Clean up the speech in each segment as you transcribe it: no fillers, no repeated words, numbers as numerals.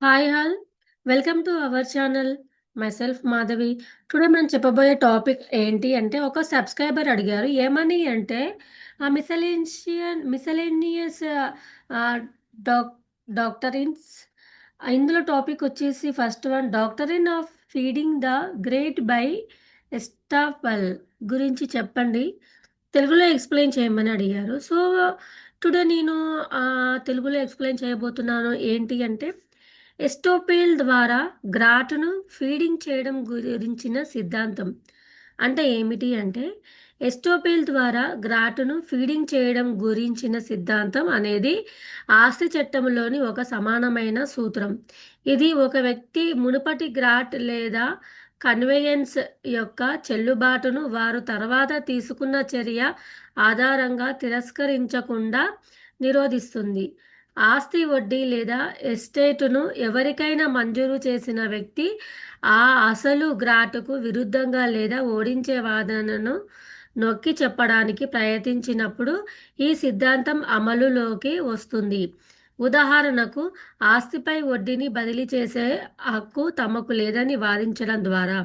Hi all. Welcome to our channel. Myself Madhavi. Today మనం చెప్పబోయే topic ఏంటి అంటే ఒక సబ్స్క్రైబర్ అడిగారు. ఏమని అంటే మిసలేనియస్ ఆహ్, డాక్ డాక్టరిన్స్. ఇందులో టాపిక్ వచ్చేసి first one doctrine of feeding the grant by estoppel గురించి చెప్పండి. తెలుగులో ఎక్స్‌ప్లెయిన్ చేయమని అడిగారు. సో, టుడే నేను తెలుగులో ఎక్స్‌ప్లెయిన్ చేయబోతున్నాను. ఏంటి అంటే ఎస్టోపెల్ ద్వారా గ్రాటును ఫీడింగ్ చేయడం గురించిన సిద్ధాంతం. అంటే ఏమిటి అంటే ఎస్టోపెల్ ద్వారా గ్రాటును ఫీడింగ్ చేయడం గురించిన సిద్ధాంతం అనేది ఆస్తి చట్టంలోని ఒక సమానమైన సూత్రం. ఇది ఒక వ్యక్తి మునుపటి గ్రాట్ లేదా కన్వేయన్స్ యొక్క చెల్లుబాటును వారు తర్వాత తీసుకున్న చర్య ఆధారంగా తిరస్కరించకుండా నిరోధిస్తుంది. ఆస్తి వడ్డీ లేదా ఎస్టేటును ఎవరికైనా మంజూరు చేసిన వ్యక్తి ఆ అసలు గ్రాటుకు విరుద్ధంగా లేదా ఓడించే వాదనను నొక్కి చెప్పడానికి ప్రయత్నించినప్పుడు ఈ సిద్ధాంతం అమలులోకి వస్తుంది. ఉదాహరణకు, ఆస్తిపై వడ్డీని బదిలీ చేసే హక్కు తమకు లేదని వాదించడం ద్వారా.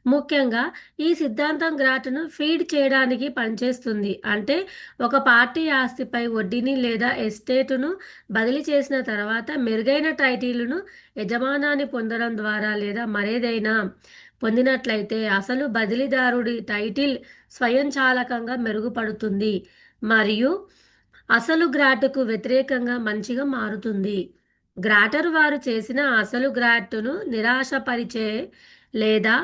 ముఖ్యంగా ఈ సిద్ధాంతం గ్రాటును ఫీడ్ చేయడానికి పనిచేస్తుంది. అంటే ఒక పార్టీ ఆస్తిపై వడ్డీని లేదా ఎస్టేటును బదిలీ చేసిన తర్వాత మెరుగైన టైటిలును యజమానాన్ని పొందడం ద్వారా లేదా మరేదైనా పొందినట్లయితే అసలు బదిలీదారుడి టైటిల్ స్వయంచాలకంగా మెరుగుపడుతుంది మరియు అసలు గ్రాటుకు వ్యతిరేకంగా మంచిగా మారుతుంది. గ్రాటర్ వారు చేసిన అసలు గ్రాటును నిరాశపరిచే లేదా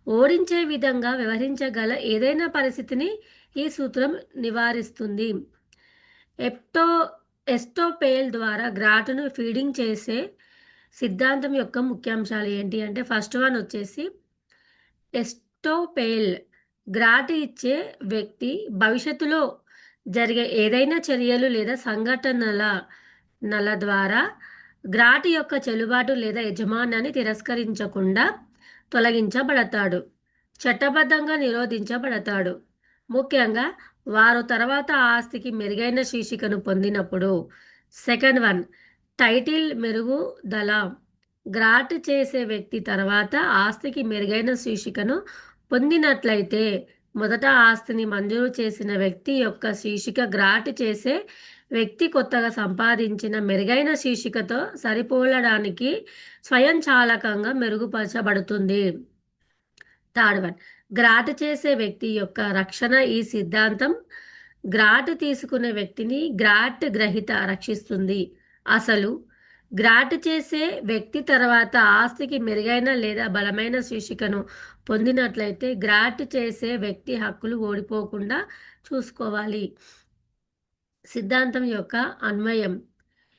ఓడించే విధంగా వ్యవహరించగల ఏదైనా పరిస్థితిని ఈ సూత్రం నివారిస్తుంది. ఎప్టో ఎస్టోపేల్ ద్వారా గ్రాటును ఫీడింగ్ చేసే సిద్ధాంతం యొక్క ముఖ్యాంశాలు ఏంటి అంటే ఫస్ట్ వన్ వచ్చేసి ఎస్టోపేల్ గ్రాట్ ఇచ్చే వ్యక్తి భవిష్యత్తులో జరిగే ఏదైనా చర్యలు లేదా సంఘటనల నల ద్వారా గ్రాట్ యొక్క చెల్లుబాటు లేదా యజమానాన్ని తిరస్కరించకుండా తొలగించబడతాడు. చట్టబద్ధంగా నిరోధించబడతాడు. ముఖ్యంగా వారు తర్వాత ఆస్తికి మెరుగైన శీర్షికను పొందినప్పుడు. సెకండ్ వన్ టైటిల్ మెరుగుదల. గ్రాట్ చేసే వ్యక్తి తర్వాత ఆస్తికి మెరుగైన శీర్షికను పొందినట్లయితే మొదట ఆస్తిని మంజూరు చేసిన వ్యక్తి యొక్క శీర్షిక గ్రాట్ చేసే వ్యక్తి కొత్తగా సంపాదించిన మెరుగైన శీర్షికతో సరిపోలడానికి స్వయంచాలకంగా మెరుగుపరచబడుతుంది. థర్డ్ వన్ గ్రాట్ చేసే వ్యక్తి యొక్క రక్షణ. ఈ సిద్ధాంతం గ్రాట్ తీసుకునే వ్యక్తిని గ్రాట్ గ్రహీత రక్షిస్తుంది. అసలు గ్రాట్ చేసే వ్యక్తి తర్వాత ఆస్తికి మెరుగైన లేదా బలమైన శీర్షికను పొందినట్లయితే గ్రాట్ చేసే వ్యక్తి హక్కులు ఓడిపోకుండా చూసుకోవాలి. సిద్ధాంతం యొక్క అన్వయం.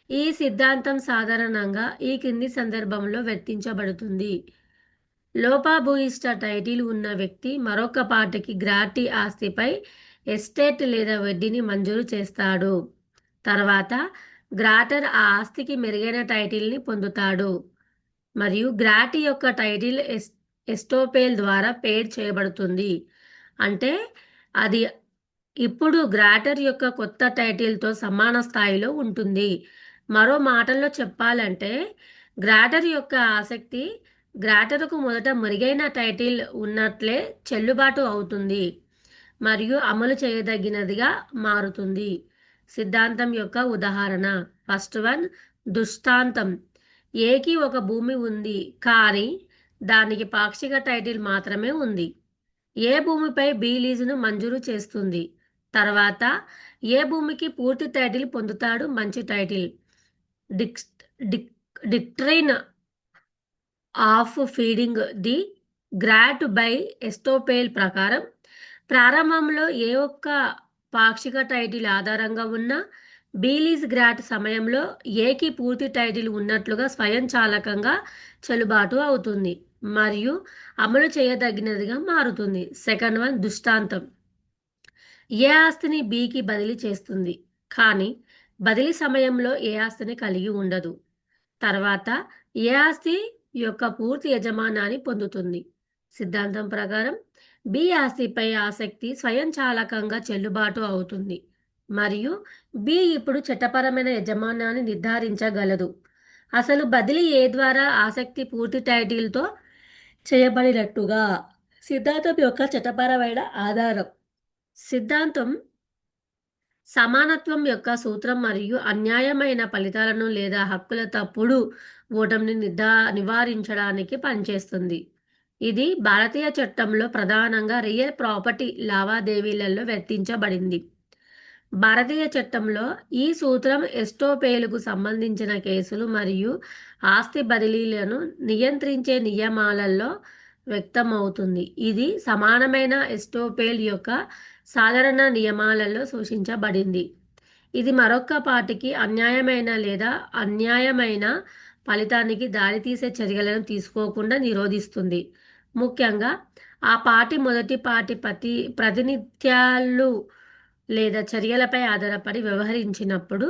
ఈ సిద్ధాంతం సాధారణంగా ఈ క్రింది సందర్భంలో వర్తించబడుతుంది. లోపభూయిష్ట టైటిల్ ఉన్న వ్యక్తి మరొక పార్టీకి గ్రాటి ఆస్తిపై ఎస్టేట్ లేదా వడ్డీని మంజూరు చేస్తాడు. తర్వాత గ్రాటర్ ఆ ఆస్తికి మెరుగైన టైటిల్ని పొందుతాడు మరియు గ్రాటి యొక్క టైటిల్ ఎస్టోపేల్ ద్వారా పేడ్ చేయబడుతుంది. అంటే అది ఇప్పుడు గ్రాటర్ యొక్క కొత్త టైటిల్తో సమాన స్థాయిలో ఉంటుంది. మరో మాటల్లో చెప్పాలంటే గ్రాటర్ యొక్క ఆసక్తి గ్రాటర్కు మొదట మెరుగైన టైటిల్ ఉన్నట్లే చెల్లుబాటు అవుతుంది మరియు అమలు చేయదగినదిగా మారుతుంది. సిద్ధాంతం యొక్క ఉదాహరణ. ఫస్ట్ వన్ దృష్టాంతం. ఏకి ఒక భూమి ఉంది కానీ దానికి పాక్షిక టైటిల్ మాత్రమే ఉంది. ఏ భూమిపై బి లీజును మంజూరు చేస్తుంది. తర్వాత ఏ భూమికి పూర్తి టైటిల్ పొందుతాడు. మంచి title. Dic dic doctrine of feeding the grant by estoppel ప్రకారం ప్రారంభంలో ఏ ఒక్క పాక్షిక టైటిల్ ఆధారంగా ఉన్న బీలీజ్ గ్రాట్ సమయంలో ఏకి పూర్తి టైటిల్ ఉన్నట్లుగా స్వయంచాలకంగా చెల్లుబాటు అవుతుంది మరియు అమలు చేయదగినదిగా మారుతుంది. సెకండ్ వన్ దృష్టాంతం. ఏ ఆస్తిని బికి బదిలీ చేస్తుంది కానీ బదిలీ సమయంలో ఏ ఆస్తిని కలిగి ఉండదు. తర్వాత ఏ ఆస్తి యొక్క పూర్తి యజమానాన్ని పొందుతుంది. సిద్ధాంతం ప్రకారం బి ఆస్తిపై ఆసక్తి స్వయంచాలకంగా చెల్లుబాటు అవుతుంది మరియు బి ఇప్పుడు చట్టపరమైన యజమానాన్ని నిర్ధారించగలదు. అసలు బదిలీ ఏ ద్వారా ఆసక్తి పూర్తి టైటిల్‌తో చేయబడినట్టుగా. సిద్ధాంతం యొక్క చట్టపరమైన ఆధారం. సిద్ధాంతం సమానత్వం యొక్క సూత్రం మరియు అన్యాయమైన ఫలితాలను లేదా హక్కుల తప్పుడు ఓటమిని నివారించడానికి పనిచేస్తుంది. ఇది భారతీయ చట్టంలో ప్రధానంగా రియల్ ప్రాపర్టీ లావాదేవీలలో వర్తించబడింది. భారతీయ చట్టంలో ఈ సూత్రం ఎస్టోపేలుకు సంబంధించిన కేసులు మరియు ఆస్తి బదిలీలను నియంత్రించే నియమాలలో వ్యక్తమవుతుంది. ఇది సమానమైన ఎస్టోపేల్ యొక్క సాధారణ నియమాలలో సూచించబడింది. ఇది మరొక పార్టీకి అన్యాయమైన లేదా అన్యాయమైన ఫలితానికి దారితీసే చర్యలను తీసుకోకుండా నిరోధిస్తుంది. ముఖ్యంగా ఆ పార్టీ మొదటి పార్టీ ప్రాతినిధ్యాలు లేదా చర్యలపై ఆధారపడి వ్యవహరించినప్పుడు.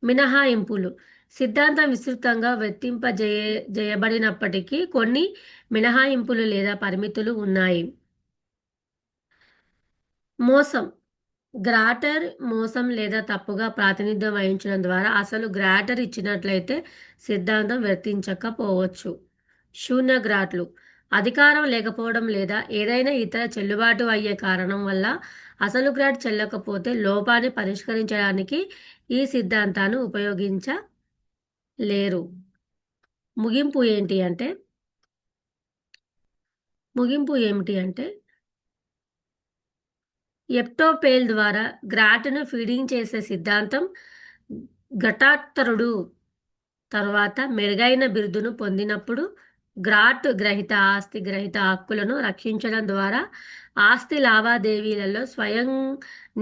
మినహాయింపులు. సిద్ధాంతం విస్తృతంగా జేయబడినప్పటికీ కొన్ని మినహాయింపులు లేదా పరిమితులు ఉన్నాయి. మోసం. గ్రాటర్ మోసం లేదా తప్పుగా ప్రాతినిధ్యం వహించడం ద్వారా అసలు గ్రాటర్ ఇచ్చినట్లయితే సిద్ధాంతం వర్తించకపోవచ్చు. శూన్య గ్రాట్లు. అధికారం లేకపోవడం లేదా ఏదైనా ఇతర చెల్లుబాటు అయ్యే కారణం వల్ల అసలు గ్రాట్ చెల్లకపోతే లోపాన్ని పరిష్కరించడానికి ఈ సిద్ధాంతాన్ని ఉపయోగించలేరు. ముగింపు ఏంటి అంటే ముగింపు ఏమిటి అంటే ఎప్టోపేల్ ద్వారా గ్రాట్‌ను ఫీడింగ్ చేసే సిద్ధాంతం ఘటాత్తరుడు తరువాత మెరుగైన బిరుదును పొందినప్పుడు గ్రాట్ గ్రహీత ఆస్తి గ్రహీత హక్కులను రక్షించడం ద్వారా ఆస్తి లావాదేవీలలో స్వయం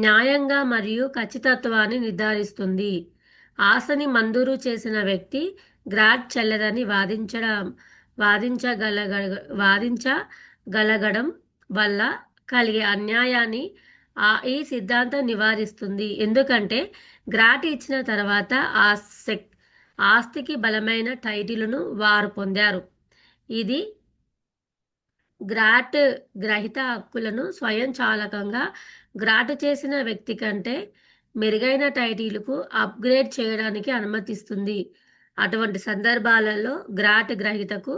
న్యాయంగా మరియు ఖచ్చితత్వాన్ని నిర్ధారిస్తుంది. ఆస్తిని మంజూరు చేసిన వ్యక్తి గ్రాట్ చెల్లదని వాదించగలగ వాదించగలగడం వల్ల కలిగే అన్యాయాన్ని ఈ సిద్ధాంతం నివారిస్తుంది. ఎందుకంటే గ్రాట్ ఇచ్చిన తర్వాత ఆస్తికి బలమైన టైటిలును వారు పొందారు. ఇది గ్రాట్ గ్రహీత హక్కులను స్వయంచాలకంగా గ్రాట్ చేసిన వ్యక్తి కంటే మెరుగైన టైటిలుకు అప్గ్రేడ్ చేయడానికి అనుమతిస్తుంది. అటువంటి సందర్భాలలో గ్రాట్ గ్రహీతకు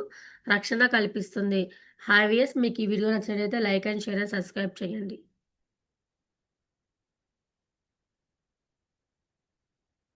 రక్షణ కల్పిస్తుంది. హాయ్ వ్యూయర్స్, మీకు ఈ వీడియో నచ్చినట్లయితే like and share and subscribe చేయండి.